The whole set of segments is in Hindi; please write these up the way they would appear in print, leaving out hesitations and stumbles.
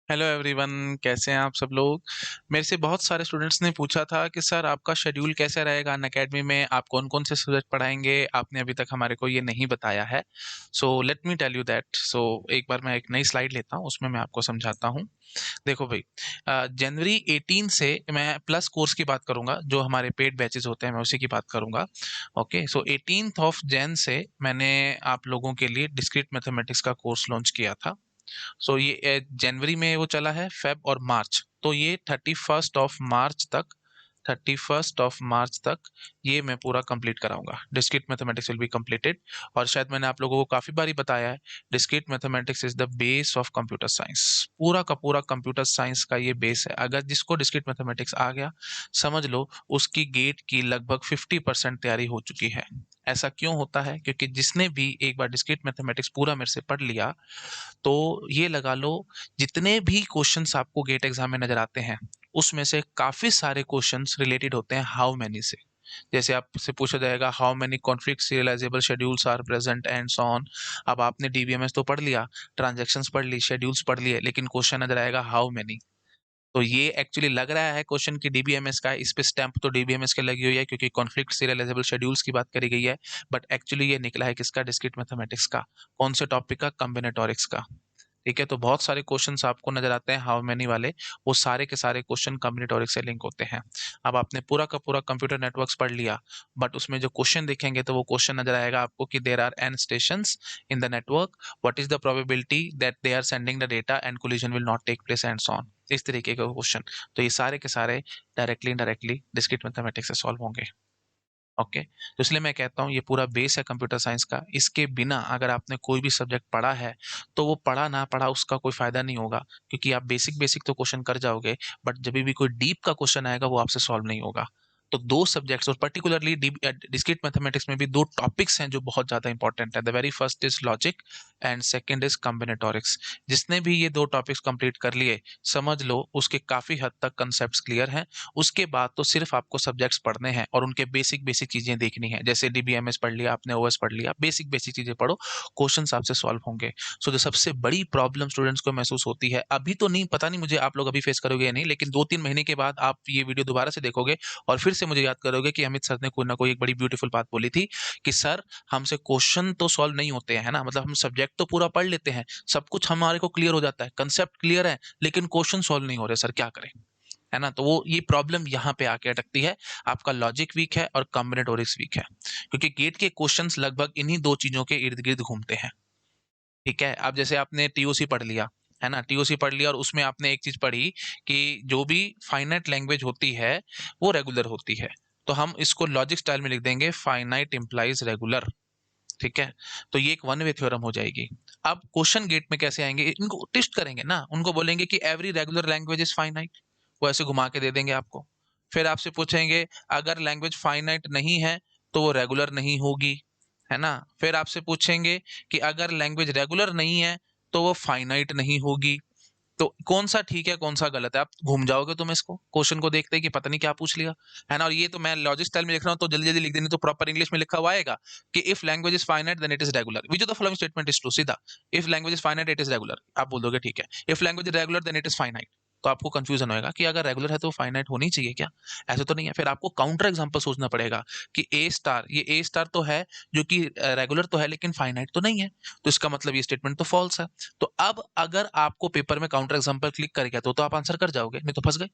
हेलो एवरीवन, कैसे हैं आप सब लोग। मेरे से बहुत सारे स्टूडेंट्स ने पूछा था कि सर आपका शेड्यूल कैसे रहेगा अनअकैडमी में, आप कौन कौन से सब्जेक्ट पढ़ाएंगे। आपने अभी तक हमारे को ये नहीं बताया है। So let me tell you that. So एक बार मैं एक नई स्लाइड लेता हूँ, उसमें मैं आपको समझाता हूँ। देखो भाई, जनवरी 18 से मैं प्लस कोर्स की बात करूंगा, जो हमारे पेड बैचेस होते हैं मैं उसी की बात करूंगा। Okay, so 18th of Jain से मैंने आप लोगों के लिए डिस्क्रीट मैथमेटिक्स का कोर्स लॉन्च किया था। सो ये जनवरी में वो चला है, फेब और मार्च, तो ये 31st ऑफ मार्च तक ये मैं पूरा कंप्लीट कराऊंगा। Discrete mathematics will be completed. और शायद मैंने आप लोगों को काफी बारी बताया है, discrete mathematics is the base of computer science. पूरा का पूरा कंप्यूटर साइंस का ये बेस है। अगर जिसको डिस्क्रीट मैथमेटिक्स आ गया, समझ लो उसकी गेट की लगभग 50% तैयारी हो चुकी है। ऐसा क्यों होता है? क्योंकि जिसने भी एक बार डिस्क्रीट मैथमेटिक्स पूरा मेरे से पढ़ लिया, तो ये लगा लो, जितने भी क्वेश्चंस आपको गेट एग्जाम में नजर आते हैं, उसमें से काफी सारे क्वेश्चंस रिलेटेड होते हैं हाउ मैनी से। जैसे आपसे पूछा जाएगा how many conflict serializable schedules are present and so on. अब आपने डीबीएमएस तो पढ़ लिया, ट्रांजैक्शंस पढ़ ली, शेड्यूल्स पढ़ लिए, लेकिन क्वेश्चन नजर आएगा हाउ मेनी। तो ये एक्चुअली लग रहा है क्वेश्चन की डीबीएमएस का है, इस पे स्टैंप तो डीबीएमएस के लगी हुई है क्योंकि कॉन्फ्लिक्ट सीरियलाइजेबल शेड्यूल्स की बात करी गई है। बट एक्चुअली ये निकला है किसका? डिस्क्रीट मैथमेटिक्स का। कौन से टॉपिक का? कॉम्बिनेटोरिक्स का। ठीक है, तो बहुत सारे क्वेश्चंस आपको नजर आते हैं हाउ मेनी वाले, वो सारे के सारे क्वेश्चन कॉम्बिनेटोरिक्स से लिंक होते हैं। अब आपने पूरा का पूरा कंप्यूटर नेटवर्क्स पढ़ लिया, बट उसमें जो क्वेश्चन देखेंगे तो वो क्वेश्चन नजर आएगा आपको कि there are n stations in the network, what is the probability that they are sending the data and collision will not take place and so on. इस तरीके के क्वेश्चन। तो ये सारे के सारे डायरेक्टली इनडायरेक्टली डिस्क्रीट मैथमेटिक्स से सॉल्व होंगे। ओके, तो इसलिए मैं कहता हूँ ये पूरा बेस है कंप्यूटर साइंस का। इसके बिना अगर आपने कोई भी सब्जेक्ट पढ़ा है, तो वो पढ़ा ना पढ़ा उसका कोई फायदा नहीं होगा, क्योंकि आप बेसिक बेसिक तो क्वेश्चन कर जाओगे, बट जब भी कोई डीप का क्वेश्चन आएगा वो आपसे सॉल्व नहीं होगा। तो दो सब्जेक्ट्स, और पर्टिकुलरली डिस्क्रीट मैथमेटिक्स में भी दो टॉपिक्स हैं जो बहुत ज्यादा इंपॉर्टेंट है। The very first is logic and second is combinatorics. जिसने भी ये दो टॉपिक्स कंप्लीट कर लिए, समझ लो उसके काफी हद तक कंसेप्ट क्लियर हैं। उसके बाद तो सिर्फ आपको सब्जेक्ट्स पढ़ने हैं और उनके बेसिक बेसिक चीजें देखनी है। जैसे डीबीएमएस पढ़ लिया आपने, ओएस पढ़ लिया, बेसिक बेसिक चीजें पढ़ो, क्वेश्चंस आपसे सॉल्व होंगे। सो जो सबसे बड़ी प्रॉब्लम स्टूडेंट्स को महसूस होती है, अभी तो नहीं, पता नहीं मुझे आप लोग अभी फेस करोगे या नहीं, लेकिन 2-3 महीने के बाद आप ये वीडियो दोबारा से देखोगे और फिर से मुझे याद करोगे कि अमित सर ने कोई ना कोई एक बड़ी ब्यूटीफुल बात बोली थी कि सर, हमसे क्वेश्चन तो सॉल्व नहीं होते हैं, है ना, मतलब हम सब्जेक्ट तो पूरा पढ़ लेते हैं, सब कुछ हमारे को क्लियर हो जाता है, कंसेप्ट क्लियर है, लेकिन क्वेश्चन सॉल्व नहीं हो रहे सर, क्या करें। है ना, तो वो ये प्रॉब्लम यहाँ पे आके अटकती है। आपका लॉजिक वीक है और कॉम्बिनेटोरिक्स वीक है, क्योंकि गेट के क्वेश्चंस लगभग इन्हीं दो चीजों के इर्द गिर्द घूमते हैं। ठीक है, अब जैसे आपने टीओसी पढ़ लिया, है ना, टीओसी पढ़ लिया और उसमें आपने एक चीज पढ़ी कि जो भी फाइनाइट लैंग्वेज होती है वो रेगुलर होती है। तो हम इसको लॉजिक स्टाइल में लिख देंगे, फाइनाइट इंप्लाइज रेगुलर। ठीक है, तो ये एक वन वे थ्योरम हो जाएगी। अब क्वेश्चन गेट में कैसे आएंगे, इनको टेस्ट करेंगे ना, उनको बोलेंगे कि every regular language is finite, वो ऐसे घुमा के दे देंगे आपको। फिर आपसे पूछेंगे अगर लैंग्वेज फाइनाइट नहीं है तो वो रेगुलर नहीं होगी, है ना। फिर आपसे पूछेंगे कि अगर लैंग्वेज रेगुलर नहीं है तो वो फाइनाइट नहीं होगी। तो कौन सा ठीक है कौन सा गलत है, आप घूम जाओगे तुम इसको क्वेश्चन को देखते ही कि पता नहीं क्या पूछ लिया, है ना। और ये तो मैं लॉजिक स्टाइल में लिख रहा हूँ तो जल्दी जल्दी लिख देनी, तो प्रॉपर इंग्लिश में लिखा हुआ आएगा कि if language is finite then it is regular, which of the following statement is true, सीधा। If language is finite it is regular, आप बोल दोगे ठीक है। If language is regular then it is finite, तो आपको कंफ्यूजन होएगा कि अगर रेगुलर है तो फाइनाइट होनी चाहिए क्या, ऐसे तो नहीं है। फिर आपको काउंटर एग्जांपल सोचना पड़ेगा कि ए स्टार, ये ए स्टार तो है जो कि रेगुलर तो है लेकिन फाइनाइट तो नहीं है, तो इसका मतलब ये स्टेटमेंट तो फॉल्स है। तो अब अगर आपको पेपर में काउंटर एग्जांपल क्लिक करेगा तो आप आंसर कर जाओगे, नहीं तो फंस गए,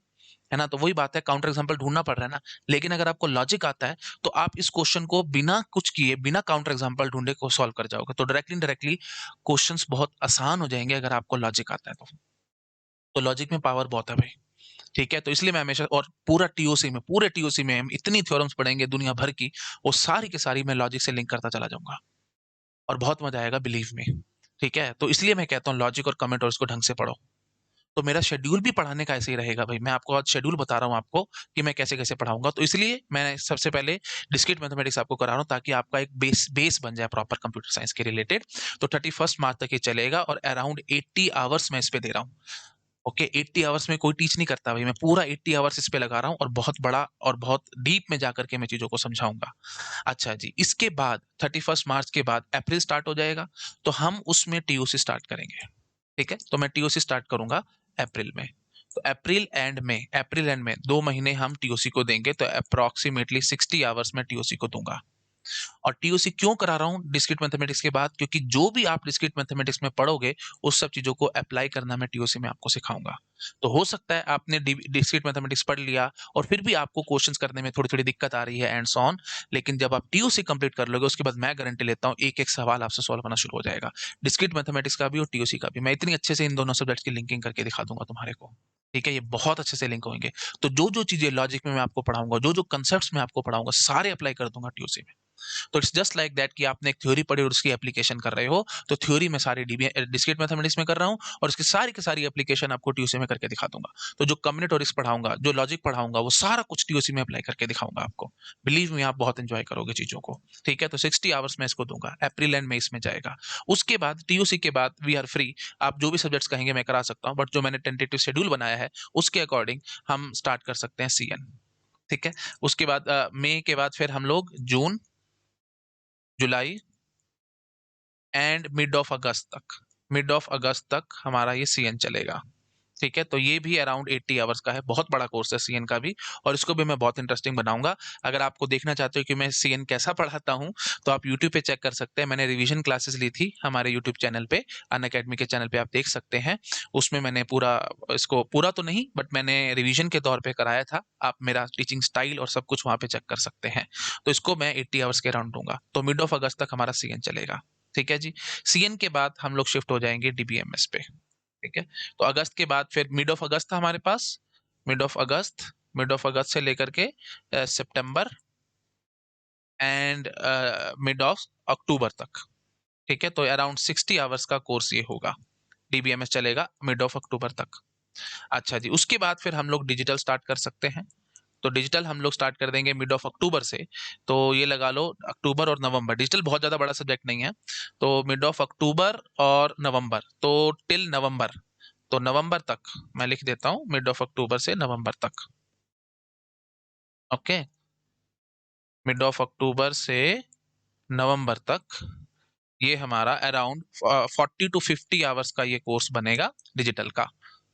है ना। तो वही बात है, काउंटर एग्जांपल ढूंढना पड़ रहा है ना। लेकिन अगर आपको लॉजिक आता है तो आप इस क्वेश्चन को बिना कुछ किए, बिना काउंटर एग्जांपल ढूंढे को सॉल्व कर जाओगे। तो डायरेक्टली डायरेक्टली क्वेश्चंस बहुत आसान हो जाएंगे अगर आपको लॉजिक आता है तो लॉजिक में पावर बहुत है भाई। ठीक है, तो इसलिए मैं हमेशा, और पूरा टीओसी में, पूरे टीओसी में हम इतनी थ्योरम्स पढ़ेंगे दुनिया भर की, वो सारी की सारी मैं लॉजिक से लिंक करता चला जाऊंगा और बहुत मजा आएगा, बिलीव मी। ठीक है, तो इसलिए मैं कहता हूँ लॉजिक और कमेंट को ढंग से पढ़ो। तो मेरा शेड्यूल भी पढ़ाने का ऐसे ही रहेगा भाई। मैं आपको आज शेड्यूल बता रहा हूँ आपको कि मैं कैसे कैसे पढ़ाऊंगा, तो इसलिए मैं सबसे पहले डिस्क्रीट मैथमेटिक्स आपको करा रहा हूँ ताकि आपका एक बेस बेस बन जाए प्रॉपर कंप्यूटर साइंस के रिलेटेड। तो 31st मार्च तक ये चलेगा और अराउंड 80 आवर्स मैं इस पे दे रहा हूँ। ओके, 80 आवर्स में कोई टीच नहीं करता भाई, मैं पूरा 80 आवर्स इस पे लगा रहा हूँ और बहुत बड़ा और बहुत डीप में जाकर के मैं चीजों को समझाऊंगा। अच्छा जी, इसके बाद 31st मार्च के बाद अप्रैल स्टार्ट हो जाएगा, तो हम उसमें टीओसी स्टार्ट करेंगे। ठीक है, तो मैं टीओसी स्टार्ट करूंगा अप्रैल में। तो अप्रैल एंड में 2 महीने हम टीओसी को देंगे, तो अप्रॉक्सीमेटली 60 आवर्स में टीओसी को दूंगा। और टीओसी क्यों करा रहा हूँ डिस्क्रीट मैथमेटिक्स के बाद, क्योंकि जो भी आप डिस्क्रीट मैथमेटिक्स में पढ़ोगे उस सब चीजों को अप्लाई करना मैं टीओसी में आपको सिखाऊंगा। तो हो सकता है आपने डिस्क्रीट मैथमेटिक्स पढ़ लिया और फिर भी आपको क्वेश्चंस करने में थोड़ी थोड़ी दिक्कत आ रही है एंड सो ऑन, लेकिन जब आप टीओसी कंप्लीट कर लोगे उसके बाद मैं गारंटी लेता हूँ एक एक सवाल आपसे सॉल्व होना शुरू हो जाएगा, डिस्क्रीट मैथमेटिक्स का भी और टीओसी का भी। मैं इतनी अच्छे से इन दोनों सब्जेक्ट्स की लिंकिंग करके दिखा दूंगा तुम्हारे को। ठीक है, ये बहुत अच्छे से लिंक होंगे। तो जो जो चीजें लॉजिक में मैं आपको पढ़ाऊंगा, जो जो कंसेप्ट मैं आपको पढ़ाऊंगा, सारे अप्लाई कर दूंगा टीओसी में। तो इट्स जस्ट लाइक दैट कि आपने एक थ्योरी पढ़ी और उसकी एप्लीकेशन कर रहे हो, तो थ्योरी में सारी डिस्क्रीट मैथमेटिक्स में कर रहा हूँ और उसकी सारी की सारी एप्लीकेशन आपको टीओसी में करके दिखा दूंगा। तो जो कम्बिनेटोरिक्स पढ़ाऊंगा, जो लॉजिक पढ़ाऊंगा, वो सारा कुछ टीओसी में अप्लाई करके दिखाऊंगा आपको। बिलीव मी, आप बहुत एंजॉय करोगे चीजों को। ठीक है, तो 60 आवर्स में इसको दूंगा, अप्रैल एंड मई इसमें जाएगा। उसके बाद टीओसी के बाद वी आर फ्री, आप जो भी सब्जेक्ट्स कहेंगे मैं करा सकता हूँ, बट जो मैंने टेंटेटिव शेड्यूल बनाया है उसके अकॉर्डिंग हम स्टार्ट कर सकते हैं सीएन। ठीक है, उसके बाद मई के बाद फिर हम लोग जून, जुलाई एंड मिड ऑफ अगस्त तक हमारा ये सीएन चलेगा। ठीक है, तो ये भी अराउंड 80 आवर्स का है, बहुत बड़ा कोर्स है सीएन का भी, और इसको भी मैं बहुत इंटरेस्टिंग बनाऊंगा। अगर आपको देखना चाहते हो कि मैं सीएन कैसा पढ़ाता हूँ, तो आप यूट्यूब पे चेक कर सकते हैं। मैंने रिवीजन क्लासेस ली थी हमारे यूट्यूब चैनल पे, अन अकेडमी के चैनल पे आप देख सकते हैं। उसमें मैंने पूरा, इसको पूरा तो नहीं बट मैंने रिवीजन के तौर पे कराया था। आप मेरा टीचिंग स्टाइल और सब कुछ वहाँ पे चेक कर सकते हैं। तो इसको मैं 80 आवर्स के अराउंड दूंगा, तो मिड ऑफ अगस्त तक हमारा सीएन चलेगा। ठीक है जी, सीएन के बाद हम लोग शिफ्ट हो जाएंगे डीबीएमएस पे। ठीक है, तो अगस्त के बाद फिर मिड ऑफ अगस्त था हमारे पास, mid of August mid of August से लेकर के September and mid of October तक। ठीक है, तो अराउंड 60 आवर्स का कोर्स ये होगा, डीबीएमएस चलेगा मिड ऑफ अक्टूबर तक। अच्छा जी, उसके बाद फिर हम लोग डिजिटल स्टार्ट कर सकते हैं। तो डिजिटल हम लोग स्टार्ट कर देंगे मिड ऑफ अक्टूबर से। तो ये लगा लो अक्टूबर और नवंबर, डिजिटल बहुत ज़्यादा बड़ा सब्जेक्ट नहीं है। तो मिड ऑफ अक्टूबर और नवंबर, तो टिल नवंबर, तो नवंबर तक मैं लिख देता हूँ, मिड ऑफ अक्टूबर से नवंबर तक। ओके, मिड ऑफ अक्टूबर से नवंबर तक ये हमारा अराउंड 40 to 50 आवर्स का ये कोर्स बनेगा डिजिटल का।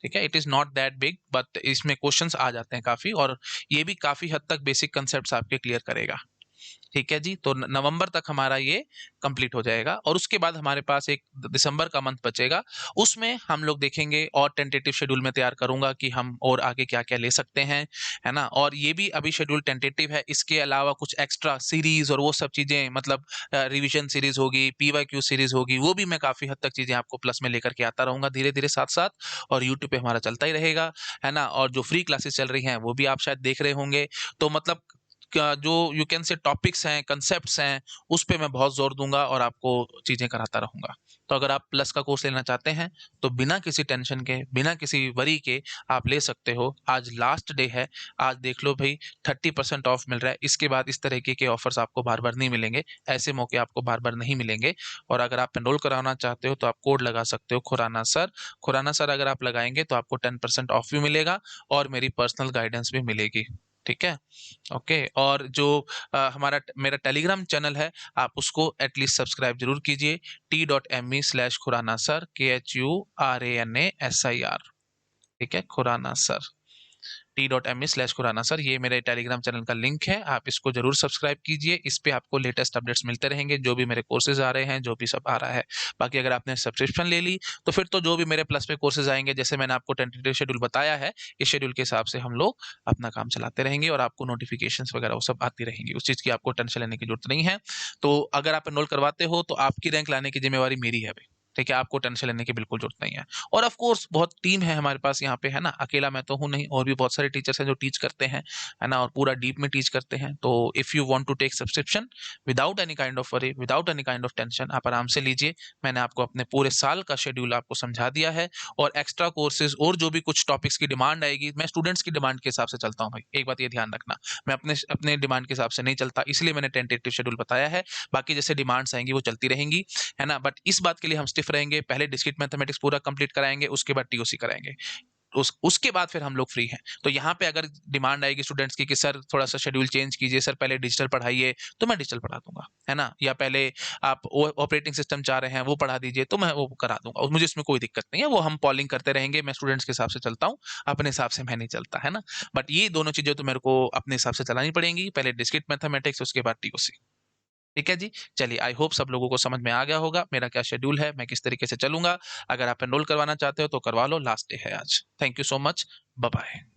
ठीक है, it is not that big but इसमें क्वेश्चंस आ जाते हैं काफी, और ये भी काफी हद तक बेसिक कंसेप्ट्स आपके क्लियर करेगा। ठीक है जी, तो नवंबर तक हमारा ये कंप्लीट हो जाएगा, और उसके बाद हमारे पास एक दिसंबर का मंथ बचेगा। उसमें हम लोग देखेंगे, और टेंटेटिव शेड्यूल में तैयार करूंगा कि हम और आगे क्या क्या ले सकते हैं, है ना। और ये भी अभी शेड्यूल टेंटेटिव है, इसके अलावा कुछ एक्स्ट्रा सीरीज और वो सब चीजें, मतलब रिवीजन सीरीज होगी, पीवाईक्यू सीरीज होगी, वो भी मैं काफी हद तक चीजें आपको प्लस में लेकर के आता रहूंगा धीरे धीरे साथ साथ। और यूट्यूब पे हमारा चलता ही रहेगा, है ना। और जो फ्री क्लासेस चल रही हैं वो भी आप शायद देख रहे होंगे। तो मतलब जो यू कैन से टॉपिक्स हैं, कंसेप्ट्स हैं, उस पे मैं बहुत जोर दूंगा और आपको चीजें कराता रहूंगा। तो अगर आप प्लस का कोर्स लेना चाहते हैं तो बिना किसी टेंशन के, बिना किसी वरी के आप ले सकते हो। आज लास्ट डे है, आज देख लो भाई, 30% ऑफ मिल रहा है। इसके बाद इस तरीके के ऑफर्स आपको बार बार नहीं मिलेंगे, ऐसे मौके आपको बार बार नहीं मिलेंगे। और अगर आप एनरोल कराना चाहते हो तो आप कोड लगा सकते हो खुराना सर। खुराना सर अगर आप लगाएंगे तो आपको 10% ऑफ भी मिलेगा और मेरी पर्सनल गाइडेंस भी मिलेगी। ठीक है, ओके। और जो हमारा मेरा टेलीग्राम चैनल है, आप उसको एटलीस्ट सब्सक्राइब जरूर कीजिए, t.me/खुराना सर, KHURANASIR। ठीक है, खुराना सर, t.me/खुराना सर, ये मेरे टेलीग्राम चैनल का लिंक है, आप इसको जरूर सब्सक्राइब कीजिए। इस पे आपको लेटेस्ट अपडेट्स मिलते रहेंगे, जो भी मेरे कोर्सेज आ रहे हैं, जो भी सब आ रहा है। बाकी अगर आपने सब्सक्रिप्शन ले ली तो फिर तो जो भी मेरे प्लस पे कोर्सेज आएंगे, जैसे मैंने आपको टेंटेटिव शेड्यूल बताया है, इस शेड्यूल के हिसाब से हम लोग अपना काम चलाते रहेंगे और आपको नोटिफिकेशन वगैरह वो सब आती रहेंगी। उस चीज़ की आपको टेंशन लेने की जरूरत नहीं है। तो अगर आप एनरोल करवाते हो तो आपकी रैंक लाने की जिम्मेवारी मेरी है भाई। ठीक है, आपको टेंशन लेने की बिल्कुल जरूरत नहीं है। और ऑफ कोर्स बहुत टीम है हमारे पास यहाँ पे, है ना। अकेला मैं तो हूँ नहीं, और भी बहुत सारे टीचर्स हैं जो टीच करते हैं, है ना, और पूरा डीप में टीच करते हैं। तो if you want to take subscription without any kind of worry, without any kind of tension, आप आराम से लीजिए। मैंने आपको अपने पूरे साल का शेड्यूल आपको समझा दिया है। और एक्स्ट्रा कोर्सेज और जो भी कुछ टॉपिक्स की डिमांड आएगी, मैं स्टूडेंट्स की डिमांड के हिसाब से चलता हूँ भाई, एक बात ये ध्यान रखना। मैं अपने अपने डिमांड के हिसाब से नहीं चलता, इसलिए मैंने टेंटेटिव शेड्यूल बताया है। बाकी जैसे डिमांड्स आएंगी वो चलती रहेंगी, है ना। बट इस बात के लिए हम स्टिफ रहेंगे, पहले डिस्क्रीट मैथमेटिक्स पूरा कंप्लीट कराएंगे, उसके बाद टीओसी कराएंगे। उसके बाद फिर हम लोग फ्री हैं। तो यहाँ पे अगर डिमांड आएगी स्टूडेंट्स की कि सर थोड़ा-सा शेड्यूल चेंज कीजिए, सर पहले डिजिटल पढ़ाइए, तो मैं डिजिटल पढ़ा दूँगा, है ना? या पहले आप ओ ऑपरेटिंग सिस्टम चाह रहे हैं, वो पढ़ा दीजिए, तो मैं वो करा दूँगा। और मुझे इसमें कोई दिक्कत नहीं है, वो हम पॉलिंग करते रहेंगे, मैं स्टूडेंट्स के हिसाब से चलता हूँ, अपने हिसाब से मैं नहीं चलता, है ना? बट ये दोनों चीज़ें तो मेरे को अपने हिसाब से चलानी पड़ेंगी, पहले डिस्क्रीट मैथमेटिक्स उसके बाद टीओसी। ठीक है जी? चलिए आई होप सब लोगों को समझ में आ गया होगा, मेरा क्या शेड्यूल है, मैं किस तरीके से चलूँगा। अगर आप एनरोल करवाना चाहते हो तो करवा लो, लास्ट डे है आज। Thank you so much. Bye-bye.